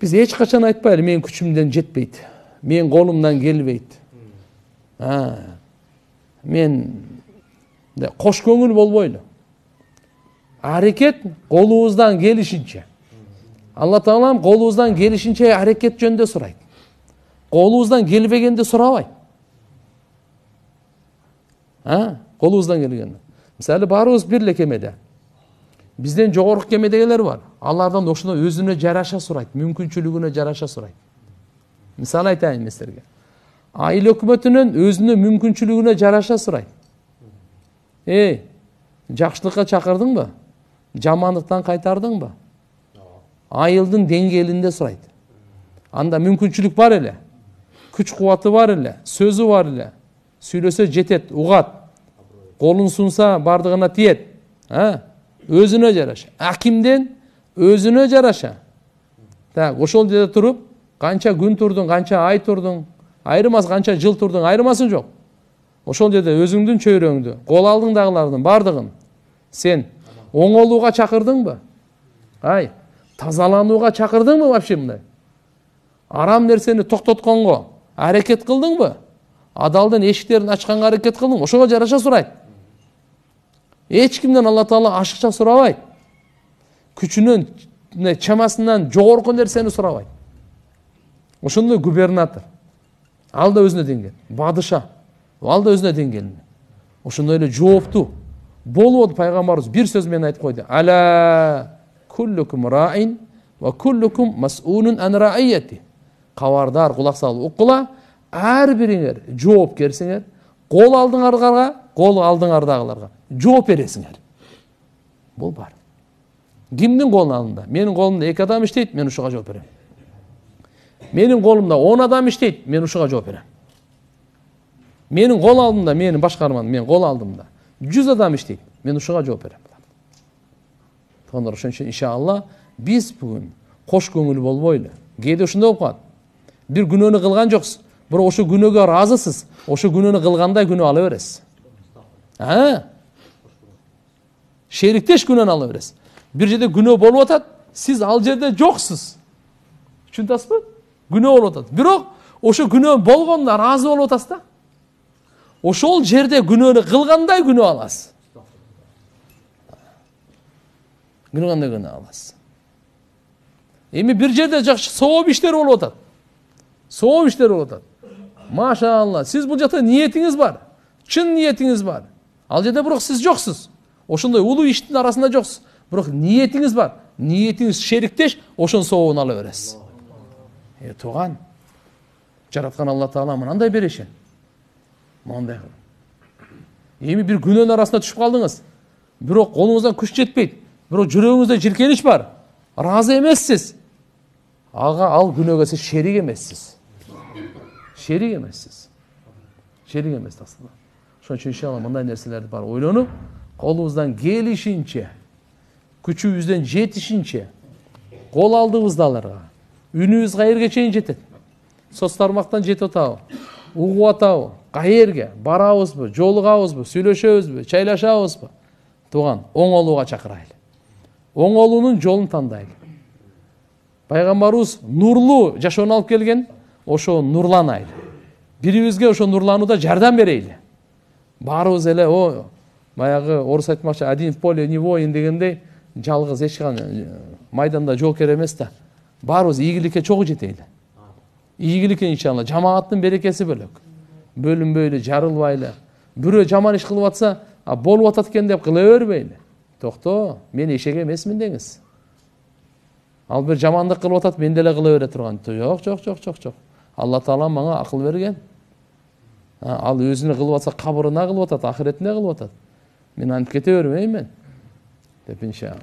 Biz eч качан айтпайлы менин күчүмдөн жетпейт. Менин колумдан келбейт. Мен кош көңүл болбойлу. Аракет колубуздан келишинче. Алла Таалам колубуздан келишинче аракет жөнүндө сурайт. Колубуздан келбегенде сурабайт. Колубуздан келгенде. Мисалы баарыбыз бир эле кемеде. Бизден жогорку кемедегилер бар. Алардан ошондо өзүнө жараша сурайт, мүмкүнчүлүгүнө жараша сурайт. Мисалы айтайын мен силерге. Айыл өкмөтүнөн өзүнө мүмкүнчүлүгүнө жараша сурайт. Жакшылыкка чакырдыңбы? Жамандыктан кайтардыңбы? Айылдын деңгээлинде сурайт. Анда мүмкүнчүлүк бар эле. Күч кубаты бар эле, сөзү бар эле. Сүйлөсө жетет, угат. Колун сунса бардыгына тиет. Өзүнө жараша. Акимден өзүнө жараша. Так, ошол жерде туруп, канча күн турдуң, канча ай турдуң, айырмасы канча жыл турдуң, айырмасы жок. Ошол жерде өзүңдүн чөйрөңдү, кол алдыңдагылардын бардыгын сен оңолууга чакырдыңбы? Тазаланууга чакырдыңбы вообще мындай? Арам нерсени токтотконго аракет кылдыңбы? Адалдын эшиктерин ачканга аракет кылдыңбы? Ошого жараша сурайт. Эч кимден Алла Таала ашыкча сурабайт. Күчүнөн, чамасынан жогорку нерсени сурабайт. Ошондой губернатор. Ал да өзүнө деңгел. Бадыша. Ал да өзүнө деңгел. Ошондой эле жооптуу болуп пайгамбарыбыз бир сөз менен айтып койду. Ала куллукум раин ва куллукум мас'улун ан раияти. Кабардар, кулак салып уккула, ар бириңер жоопкерсиңер. Кол алдыңардагыларга жооп бересиңер. Бул бар. Кимдин колунун алдында? Менин колумда 2 адам иштейт, мен ушуга жооп берем. Менин колумда 10 адам иштейт, мен ушуга жооп берем. Менин кол алдымда, менин башкармам, мен кол алдымда 100 адам иштейт, мен ушуга жооп берем. Тондор ошон үчүн иншалла биз бүгүн кош көңүл болбойлу. Кээде ушундай болуп калат. Бир күнөөнү кылган жоксуз, бирок ошо күнөөгө ыраазысыз, ошо күнөөнү кылгандай күнөө ала бересиз. Шериктеш күнөөнү ала бересиз. Бир жерде күнөө болуп атат, сиз ал жерде жоксуз. Түшүнүп атасызбы? Күнөө болуп атат. Бирок ошо күнөө болгонуна ыраазы болуп атасыз да. Ошол жерде күнөөнү кылгандай күнөө аласыз. Кылгандай күнөө аласыз. Эми бир жерде жакшы сооп иштер болуп атат. Сооп иштер болуп атат. Машалла, сиз бул жакта ниетиңиз бар. Чын ниетиңиз бар. Ал жерде бирок сиз жоксуз. Ошондой улуу иштин арасында жоксуз. Бирок ниетиңиз бар. Ниетиңиз шериктеш, ошонун сообун ала бересиз. Тууган. Жараткан Алла Таала мындай бериши. Мындай. Эми бир күнөөнүн арасына түшүп калдыңыз. Бирок колуңуздан күч жетпейт. Бирок жүрөгүңүздө жиркенич бар. Разы эмессиз. Ал күнөөгө сиз шерик эмессиз. Шерик эмессиз. Шерик эмес аслында. Ошон үчүн иншалла мындай нерселерди бар ойлонуп, колубуздан келишинче, күчүбүздөн жетишинче кол алдыбыздаларга, үнүбүз каерге чейин жетет. Соц тармактан жетип атабы, угуп атабы, каерге барабызбы, жолугабызбы, сүйлөшөбүзбү, чайлашабызбы? Тууган, оңолууга чакырайлы. Оңолуунун жолун тандайлы. Пайгамбарыбыз нурлуу жашоону алып келген, ошо нурланайлы. Бирибизге ошо нурланууда жардам берейли. Баарыбыз эле баягы орус айтмакчы один в поле не воин дегендей, жалгыз эч кандай майданда жоокер эмес да. Баарыбыз ийгиликке чогуу жетейли. Ийгиликке иншалла жамааттын берекеси бөлөк. Бөлүнбөйлү, жарылбайлы. Бирөө жаман иш кылып атса, болуп атат экен деп кыла бербейли. Токто, мен эшек эмесмин деңиз. Ал бир жамандык кылып атат, мен деле кыла бере турган. Жок. Алла Таала мага акыл берген. Ал өзүнө кылып атса, кабырына кылып атат, ахиретине кылып атат. Мен антип кете бербеймин деп иншалла.